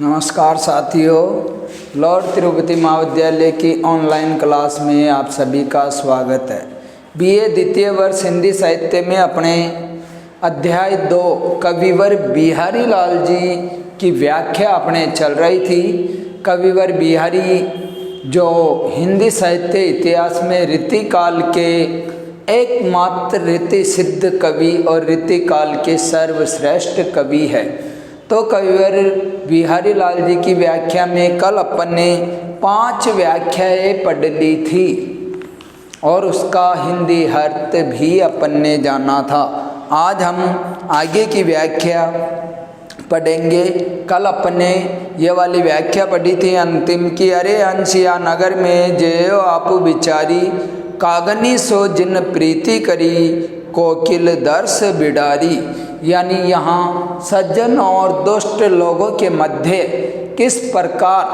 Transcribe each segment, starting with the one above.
नमस्कार साथियों, लॉर्ड तिरुपति महाविद्यालय की ऑनलाइन क्लास में आप सभी का स्वागत है। बीए द्वितीय वर्ष हिंदी साहित्य में अपने अध्याय 2 कविवर बिहारी लाल जी की व्याख्या अपने चल रही थी। कविवर बिहारी जो हिंदी साहित्य इतिहास में रीतिकाल के एकमात्र रीति सिद्ध कवि और रीतिकाल के सर्वश्रेष्ठ कवि है। तो कविवर बिहारी लाल जी की व्याख्या में कल अपन ने 5 व्याख्याएं पढ़ ली थी और उसका हिंदी अर्थ भी अपन ने जाना था। आज हम आगे की व्याख्या पढ़ेंगे। कल अपन ने ये वाली व्याख्या पढ़ी थी अंतिम की, अरे अंशिया नगर में जयो आपु बिचारी, कागनी सो जिन प्रीति करी, कोकिल दर्श बिडारी। यानी यहाँ सज्जन और दुष्ट लोगों के मध्य किस प्रकार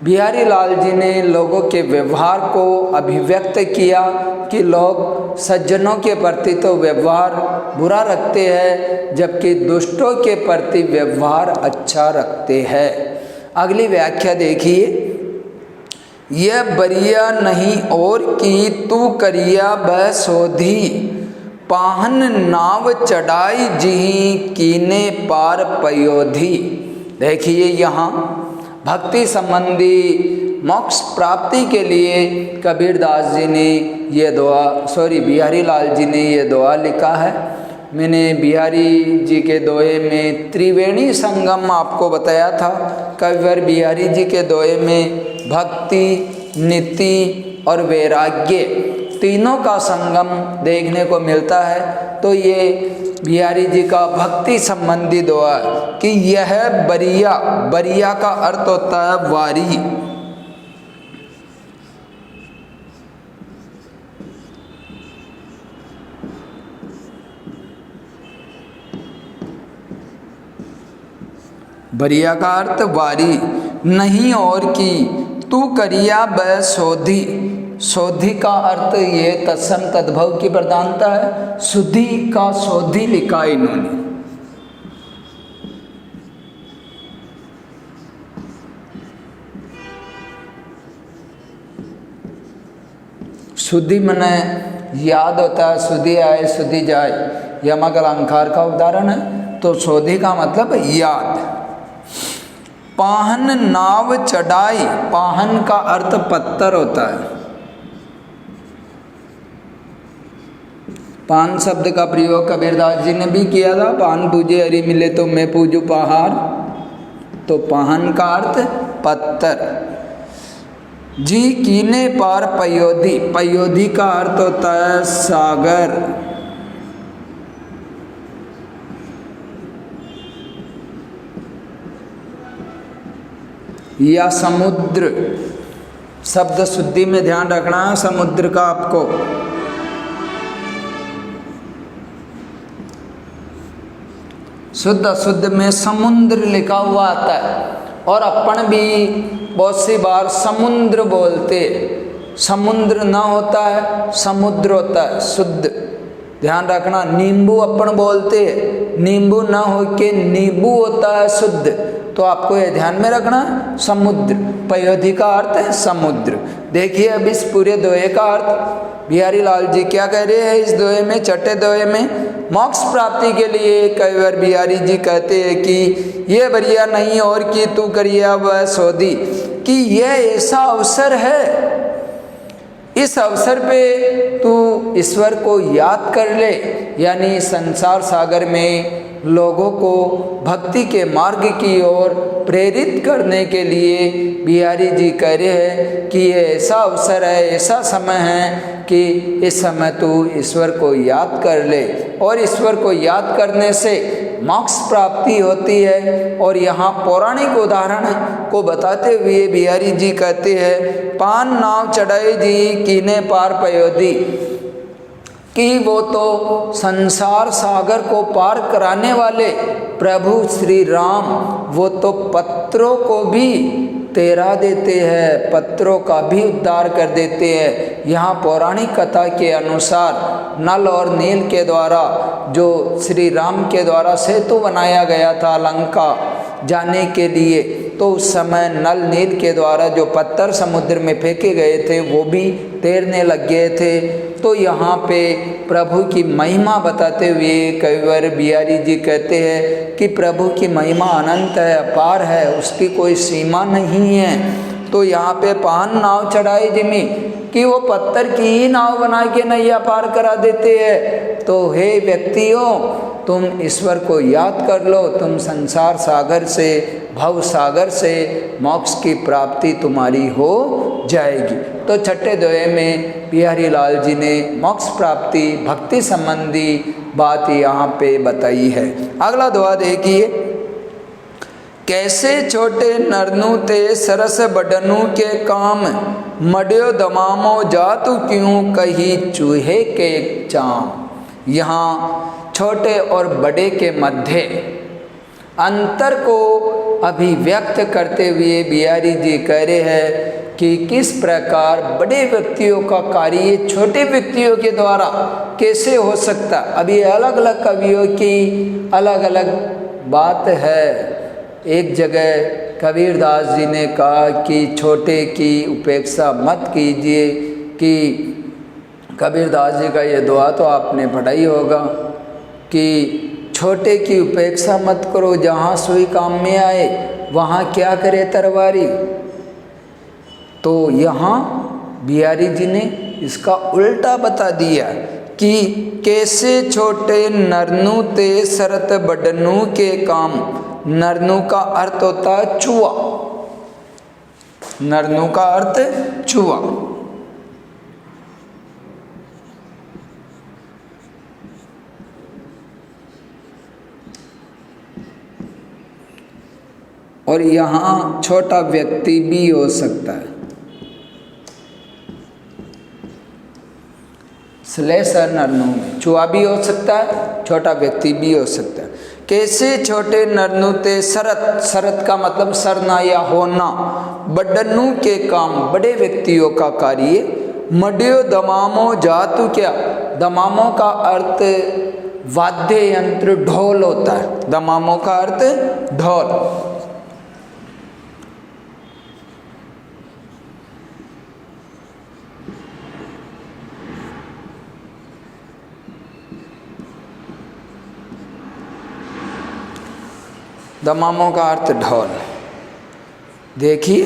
बिहारी लाल जी ने लोगों के व्यवहार को अभिव्यक्त किया कि लोग सज्जनों के प्रति तो व्यवहार बुरा रखते हैं जबकि दुष्टों के प्रति व्यवहार अच्छा रखते हैं। अगली व्याख्या देखिए, यह बरिया नहीं और की तू करिया बसोधी, पाहन नाव चढ़ाई जिही कीने पार पयोधी। देखिए यहाँ भक्ति संबंधी मोक्ष प्राप्ति के लिए कबीरदास जी ने ये बिहारी लाल जी ने ये दुआ लिखा है। मैंने बिहारी जी के दोहे में त्रिवेणी संगम आपको बताया था। कविवर बिहारी जी के दोहे में भक्ति, नीति और वैराग्य तीनों का संगम देखने को मिलता है। तो ये बिहारी जी का भक्ति संबंधी दुआ कि यह बरिया, बरिया का अर्थ होता है वारी। बरिया का अर्थ वारी, नहीं और की तू करिया बसोधी। सोधी का अर्थ ये तत्सम तद्भव की प्रधानता है। सुधी का सोधी लिखा इन्होंने। सुधी मने याद होता है, सुधी आए सुधी जाए, यमक अलंकार का उदाहरण है। तो सोधी का मतलब याद। पाहन नाव चढ़ाई, पाहन का अर्थ पत्थर होता है। पान शब्द का प्रयोग कबीरदास जी ने भी किया था। पान पूजे हरि मिले तो मैं पूजू पहाड़। तो पाहन का अर्थ पत्थर। जी कीने पार पयोधी, पयोधी का अर्थ होता है सागर। या समुद्र। शब्द शुद्धि में ध्यान रखना है समुद्र का आपको। शुद्ध अशुद्ध में समुद्र लिखा हुआ आता है और अपन भी बहुत सी बार समुद्र बोलते। समुद्र ना होता है, समुद्र होता है शुद्ध। ध्यान रखना। नींबू अपन बोलते, नींबू ना हो के नींबू होता है शुद्ध। तो आपको ये ध्यान में रखना। समुद्र, पयोधी का अर्थ है समुद्र। देखिए अब इस पूरे दोहे का अर्थ बिहारी लाल जी क्या कह रहे हैं इस दोहे में, छठे दोहे में। मोक्ष प्राप्ति के लिए कविवर बिहारी जी कहते हैं कि ये बरिया नहीं और की तू करिया वह सोधी, कि यह ऐसा अवसर है, इस अवसर पे तू ईश्वर को याद कर ले। यानी संसार सागर में लोगों को भक्ति के मार्ग की ओर प्रेरित करने के लिए बिहारी जी कह रहे हैं कि ये ऐसा अवसर है, ऐसा समय है कि इस समय तू ईश्वर को याद कर ले। और ईश्वर को याद करने से मोक्ष प्राप्ति होती है। और यहाँ पौराणिक उदाहरण को बताते हुए बिहारी जी कहते हैं, पान नाव चढ़ाई जी कीने पार पयोधी, कि वो तो संसार सागर को पार कराने वाले प्रभु श्री राम, वो तो पत्रों को भी तैरा देते हैं, पत्रों का भी उद्धार कर देते हैं। यहाँ पौराणिक कथा के अनुसार नल और नील के द्वारा जो श्री राम के द्वारा सेतु बनाया गया था लंका, जाने के लिए। तो उस समय नल नील के द्वारा जो पत्थर समुद्र में फेंके गए थे वो भी तैरने लग गए थे। तो यहाँ पे प्रभु की महिमा बताते हुए कविवर बिहारी जी कहते हैं कि प्रभु की महिमा अनंत है, अपार है, उसकी कोई सीमा नहीं है। तो यहाँ पे पान नाव चढ़ाई जिमी कि वो पत्थर की ही नाव बना के नैया पार करा देते हैं। तो हे व्यक्तियों, तुम ईश्वर को याद कर लो, तुम संसार सागर से, भव सागर से मोक्ष की प्राप्ति तुम्हारी हो जाएगी। तो छठे दोहे में बिहारी लाल जी ने मोक्ष प्राप्ति भक्ति संबंधी बात यहाँ पे बताई है। अगला दोहा देखिए, कैसे छोटे नरनु ते सरस बडनु के काम, मड्यो दमामो जातु क्यों कही चूहे के चाम। यहाँ छोटे और बड़े के मध्य अंतर को अभिव्यक्त करते हुए बिहारी जी कह रहे हैं कि किस प्रकार बड़े व्यक्तियों का कार्य छोटे व्यक्तियों के द्वारा कैसे हो सकता। अभी अलग अलग कवियों की अलग अलग बात है। एक जगह कबीरदास जी ने कहा कि छोटे की उपेक्षा मत कीजिए, कि कबीरदास जी का ये दुआ तो आपने पढ़ा ही होगा कि छोटे की उपेक्षा मत करो, जहाँ सुई काम में आए वहाँ क्या करे तरवारी। तो यहाँ बिहारी जी ने इसका उल्टा बता दिया कि कैसे छोटे नरनु ते सरत बडनु के काम। नरनु का अर्थ होता है चूहा, नरनु का अर्थ चूहा। और यहाँ छोटा व्यक्ति भी हो सकता है, श्लेषर नरनु में चूहा भी हो सकता है, छोटा व्यक्ति भी हो सकता है। कैसे छोटे नरनु ते सरत, सरत का मतलब सरना या होना, बडनु के काम बड़े व्यक्तियों का कार्य, मड्यो दमामो जातु क्या, दमामों का अर्थ वाद्य यंत्र ढोल होता है, दमामों का अर्थ ढोल। दमामों का अर्थ ढोल। देखिए,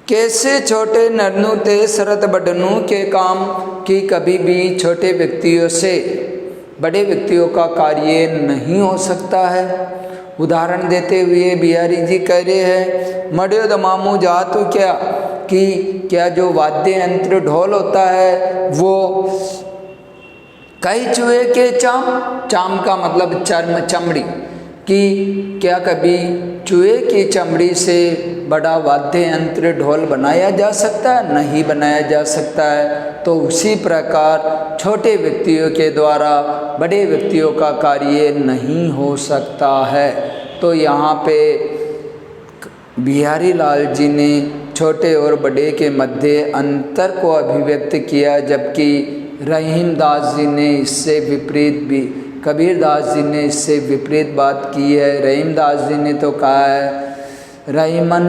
कैसे छोटे नरनु ते सरत बडनु के काम, कि कभी भी छोटे व्यक्तियों से बड़े व्यक्तियों का कार्य नहीं हो सकता है। उदाहरण देते हुए बिहारी जी कह रहे हैं, मड्यो दमामो जातु क्या, कि क्या जो वाद्य यंत्र ढोल होता है वो कई चूहे के चाम, चाम का मतलब चर्म, चमड़ी, कि क्या कभी चूहे की चमड़ी से बड़ा वाद्य यंत्र ढोल बनाया जा सकता है? नहीं बनाया जा सकता है। तो उसी प्रकार छोटे व्यक्तियों के द्वारा बड़े व्यक्तियों का कार्य नहीं हो सकता है। तो यहाँ पे बिहारी लाल जी ने छोटे और बड़े के मध्य अंतर को अभिव्यक्त किया, जबकि रहीमदास जी ने इससे विपरीत भी, कबीरदास जी ने इससे विपरीत बात की है। रहीमदास जी ने तो कहा है, रहीमन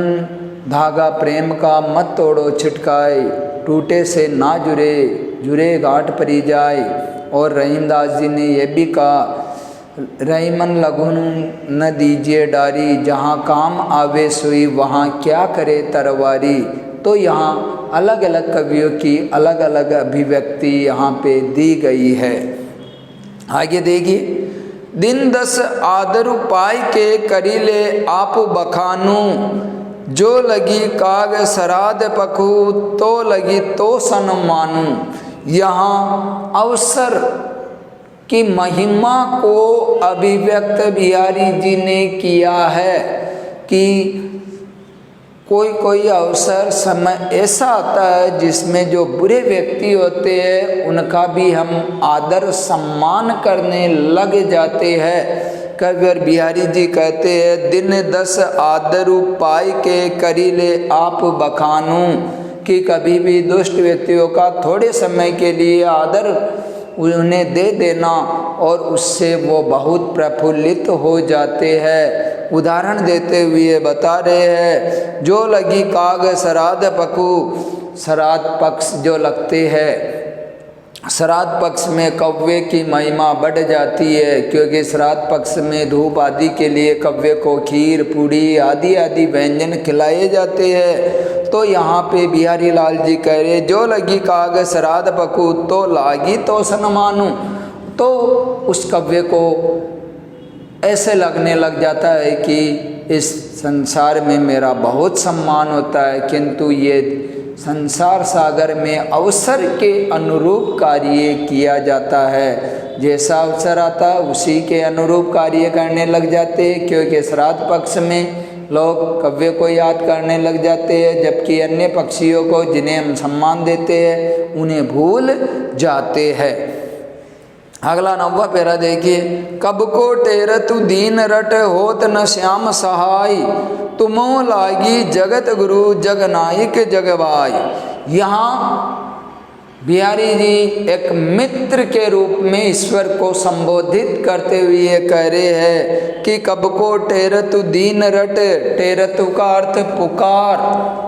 धागा प्रेम का मत तोड़ो छिटकाए, टूटे से ना जुड़े, जुड़े गांठ परी जाए। और रहीमदास जी ने यह भी कहा, रहीमन लगुन न दीजिए डारी, जहाँ काम आवे सुई वहाँ क्या करे तरवारी। तो यहाँ अलग अलग कवियों की अलग अलग अभिव्यक्ति यहाँ पे दी गई है। आगे देखिए, दिन 10 आदरु पाई के करीले आप बखानू, जो लगी काग सराद पखू, तो लगी तो सन मानू। यहाँ अवसर की महिमा को अभिव्यक्त बिहारी जी ने किया है कि कोई कोई अवसर समय ऐसा आता है जिसमें जो बुरे व्यक्ति होते हैं उनका भी हम आदर सम्मान करने लग जाते हैं। कविवर बिहारी जी कहते हैं, दिन 10 आदरु पाई के करीले आप बखानू, कि कभी भी दुष्ट व्यक्तियों का थोड़े समय के लिए आदर उन्हें दे देना और उससे वो बहुत प्रफुल्लित हो जाते हैं। उदाहरण देते हुए बता रहे हैं, जो लगी काग श्राद्ध पकू, श्राद्ध पक्ष जो लगते हैं, श्राद्ध पक्ष में कव्वे की महिमा बढ़ जाती है, क्योंकि श्राद्ध पक्ष में धूप आदि के लिए कव्वे को खीर पूड़ी आदि आदि व्यंजन खिलाए जाते हैं। तो यहाँ पे बिहारी लाल जी कह रहे, जो लगी काग श्राद्ध पकू तो लागी तो सन मानू। तो उस कव्वे को ऐसे लगने लग जाता है कि इस संसार में मेरा बहुत सम्मान होता है, किंतु ये संसार सागर में अवसर के अनुरूप कार्य किया जाता है। जैसा अवसर आता उसी के अनुरूप कार्य करने लग जाते हैं, क्योंकि श्राद्ध पक्ष में लोग कव्य को याद करने लग जाते हैं, जबकि अन्य पक्षियों को जिन्हें हम सम्मान देते हैं उन्हें भूल जाते हैं। अगला 9वां पैरा देखिए, कब को टेरतु दीन रट होत न श्याम सहाय, तुमो लागी जगत गुरु जग नायक जगवाय। यहाँ बिहारी जी एक मित्र के रूप में ईश्वर को संबोधित करते हुए कह रहे हैं कि कब को टेरतु दीन रट, टेरतु का अर्थ पुकार,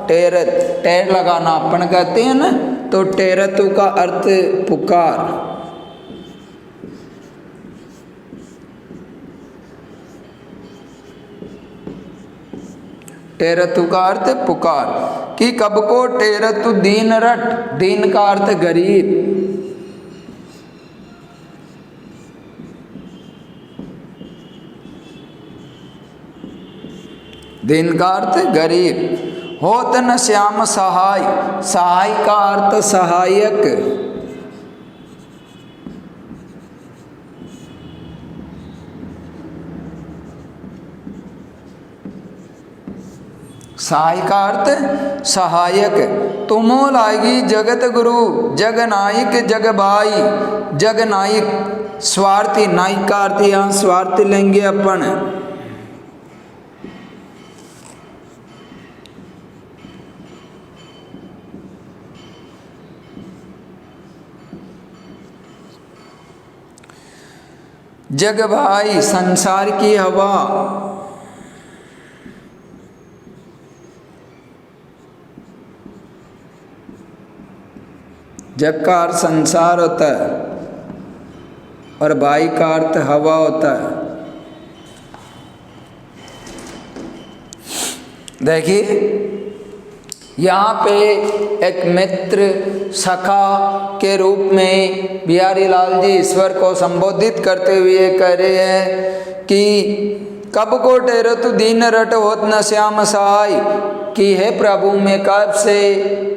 टेरत टेर लगाना अपन कहते हैं ना, तो टेरतु का अर्थ पुकार। टेरतु का अर्थ पुकार, कि कब को टेरतु दीन रट, दीन का अर्थ गरीब, दीन का अर्थ गरीब, होत न श्याम सहाय, सहाय का अर्थ सहायक, सहाय का अर्थ सहायक। तुमो लागी जगत गुरु जग नायक जग भाई, जग नायक स्वार्थी, नायक का अर्थ यहाँ स्वार्थी लेंगे अपन। जग भाई संसार की हवा, जग का अर्थ संसार होता है और भाई का अर्थ हवा होता है। देखिए यहाँ पे एक मित्र सखा के रूप में बिहारी लाल जी ईश्वर को संबोधित करते हुए कह रहे हैं कि कब को टेरतु दीन रट होत न श्याम सहाय, कि हे प्रभु मैं कब से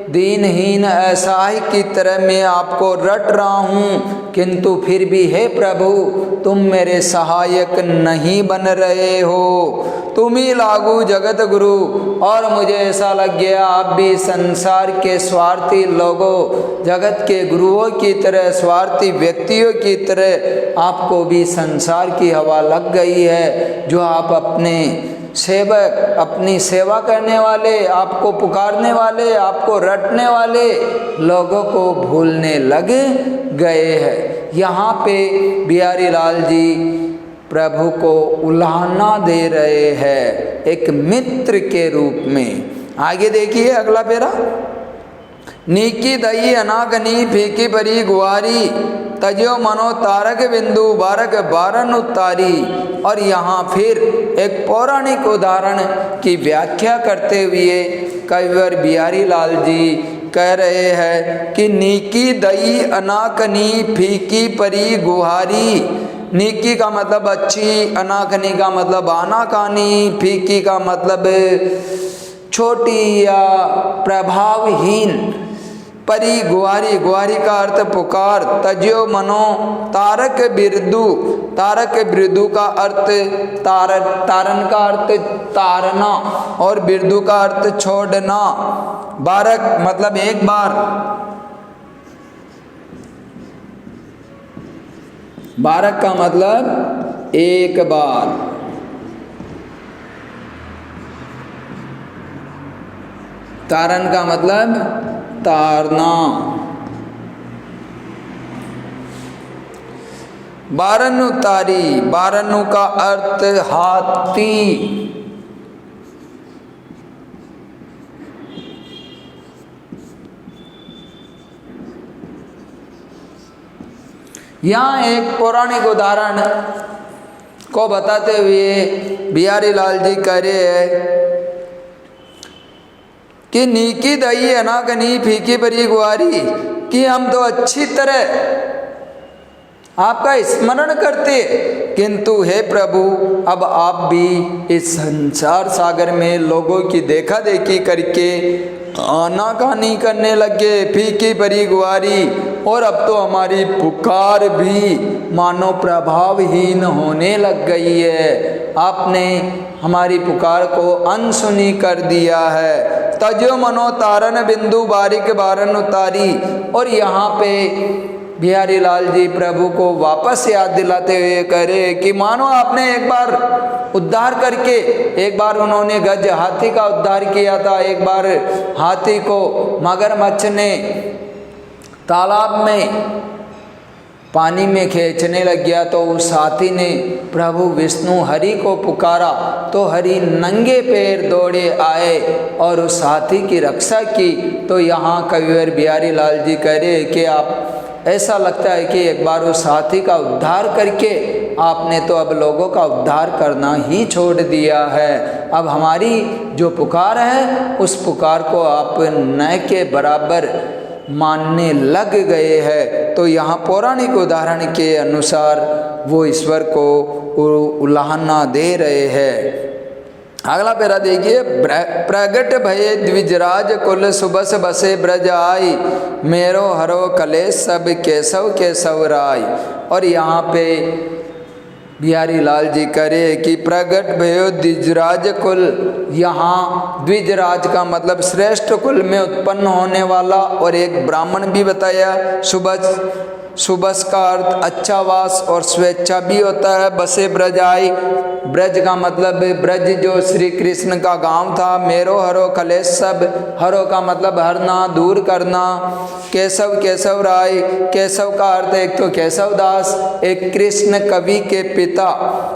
दीनहीन असहाय की तरह मैं आपको रट रहा हूँ, किंतु फिर भी हे प्रभु तुम मेरे सहायक नहीं बन रहे हो। तुम ही लागू जगत गुरु, और मुझे ऐसा लग गया आप भी संसार के स्वार्थी लोगों, जगत के गुरुओं की तरह, स्वार्थी व्यक्तियों की तरह आपको भी संसार की हवा लग गई है, जो आप अपने सेवक, अपनी सेवा करने वाले, आपको पुकारने वाले, आपको रटने वाले लोगों को भूलने लग गए हैं। यहाँ पे बिहारी लाल जी प्रभु को उलाहना दे रहे हैं एक मित्र के रूप में। आगे देखिए अगला पैरा, नीकी दही अनागनी फीकी परी गुआरी, तजो मनो तारक बिंदु बारक बारन उतारी। और यहाँ फिर एक पौराणिक उदाहरण की व्याख्या करते हुए कविवर बिहारी लाल जी कह रहे हैं कि नीकी दई अनाकनी फीकी परी गुहारी। नीकी का मतलब अच्छी, अनाकनी का मतलब आनाकानी, फीकी का मतलब छोटी या प्रभावहीन, परी गुहारी, गुहारी का अर्थ पुकार, तज्यो मनो तारक बिरदु, तारक बिरदु का अर्थ तारन का अर्थ तारना और बिरदु का अर्थ छोड़ना, बारक मतलब एक बार, बारक का मतलब एक बार, तारन का मतलब तारना। बारनु तारी, बारनु का अर्थ हाथी। यहाँ एक पौराणिक उदाहरण को बताते हुए बिहारी लाल जी कह रहे हैं कि नीकी दही है ना कनी फीकी परी गुआरी, कि हम तो अच्छी तरह आपका स्मरण करते, किंतु हे प्रभु अब आप भी इस संसार सागर में लोगों की देखा देखी करके आनाकानी करने लगे, फीकी परी गुआरी, और अब तो हमारी पुकार भी मानो प्रभावहीन होने लग गई है। आपने हमारी पुकार को अनसुनी कर दिया है। तजो मनो तारन बिंदु बारिक बारन उतारी। और यहाँ पे बिहारी लाल जी प्रभु को वापस याद दिलाते हुए कह रहे कि मानो आपने एक बार उद्धार करके, एक बार उन्होंने गज हाथी का उद्धार किया था, एक बार हाथी को मगरमच्छ ने तालाब में पानी में खींचने लग गया, तो उस हाथी ने प्रभु विष्णु हरि को पुकारा, तो हरि नंगे पैर दौड़े आए और उस हाथी की रक्षा की। तो यहाँ कविवर बिहारी लाल जी कह रहे कि आप, ऐसा लगता है कि एक बार उस हाथी का उद्धार करके आपने तो अब लोगों का उद्धार करना ही छोड़ दिया है। अब हमारी जो पुकार है उस पुकार को आप न के बराबर मानने लग गए हैं। तो यहाँ पौराणिक उदाहरण के अनुसार वो ईश्वर को उलाहना दे रहे हैं। अगला पैरा देखिए, प्रगट भये द्विजराज कुल सुबस बसे ब्रज आई, मेरो हरो कलेश सब केशव केशव राय। और यहाँ पे बिहारी लाल जी करे कि प्रगट भयो द्विजराज कुल, यहाँ द्विजराज का मतलब श्रेष्ठ कुल में उत्पन्न होने वाला, और एक ब्राह्मण भी बताया। सुबस का अर्थ अच्छा वास और स्वेच्छा भी होता है। बसे ब्रज आई, ब्रज का मतलब ब्रज जो श्री कृष्ण का गांव था। मेरो हरो कलेश सब, हरो का मतलब हरना दूर करना। केशव केशव राय, केशव का अर्थ एक तो केशव दास, एक कृष्ण कवि के पिता।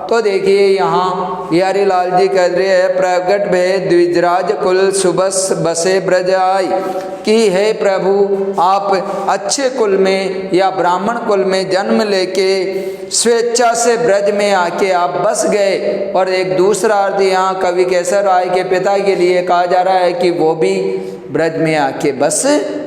तो देखिए यहाँ बिहारी लाल जी कह रहे हैं प्रगट भय द्विजराज कुल सुबस बसे ब्रज आई, कि हे प्रभु आप अच्छे कुल में या ब्राह्मण कुल में जन्म लेके स्वेच्छा से ब्रज में आके आप बस गए। और एक दूसरा अर्थ यहाँ कवि केशव राय के पिता के लिए कहा जा रहा है कि वो भी ब्रज में आके बस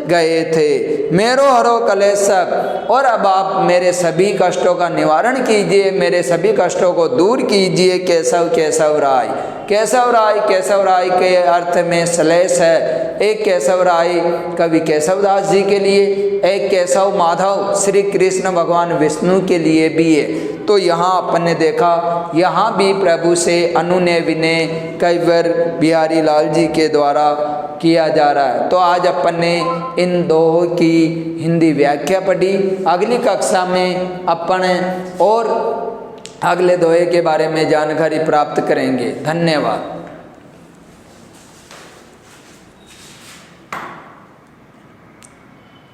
गए थे। मेरो हरो कलेश सब, और अब आप मेरे सभी कष्टों का निवारण कीजिए, मेरे सभी कष्टों को दूर कीजिए। केशव केशव राय, केशव राय के अर्थ में श्लेष है। एक केशव राय कवि केशवदास जी के लिए, एक केशव माधव श्री कृष्ण भगवान विष्णु के लिए भी है। तो यहाँ अपन ने देखा, यहाँ भी प्रभु से अनुनय विनय कविवर बिहारी लाल जी के द्वारा किया जा रहा है। तो आज अपन ने इन दोहों की हिंदी व्याख्या पढ़ी। अगली कक्षा में अपन और अगले दोहे के बारे में जानकारी प्राप्त करेंगे। धन्यवाद।